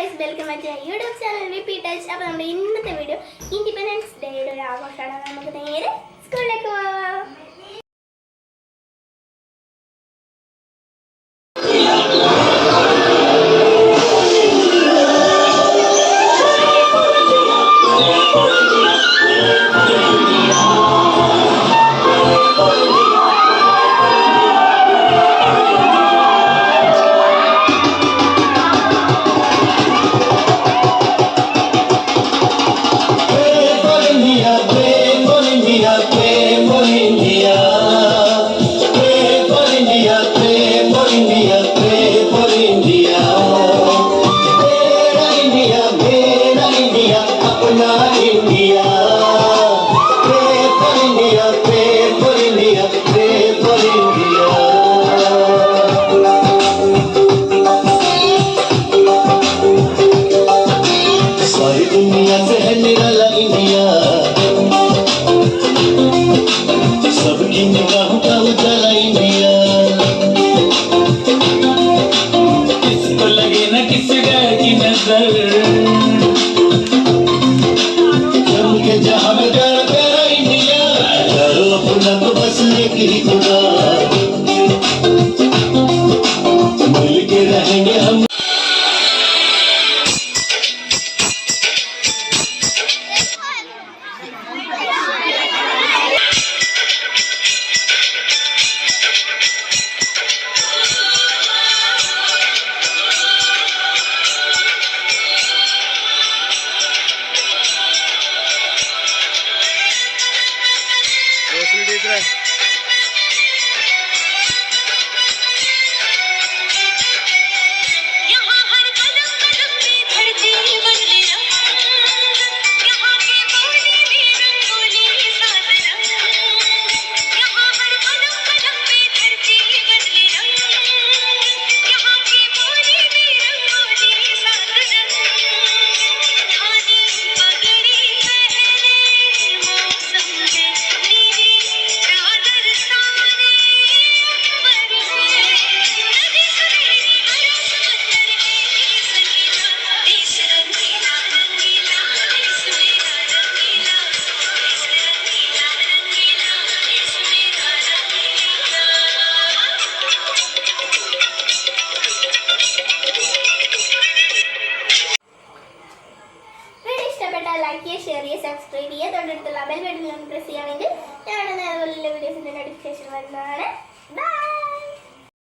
guys, welcome back to my YouTube channel VP Touch. അപ്പോൾ നമ്മുടെ ഇന്നത്തെ വീഡിയോ ഇൻഡിപെൻഡൻസ് ഡേയുടെ ഒരു ആഘോഷമാണ്. നമുക്ക് നേരെ സ്കൂളിലേക്ക് പോവാം. like, share, subscribe ചെയ്യുക. തൊട്ടടുത്തുള്ള ബെൽ ബട്ടൺ പ്രസ് ചെയ്യുകയാണെങ്കിൽ ഞാൻ നേരത്തെ വീഡിയോസിന്റെ നോട്ടിഫിക്കേഷൻ വരുന്നതാണ്. ബൈ.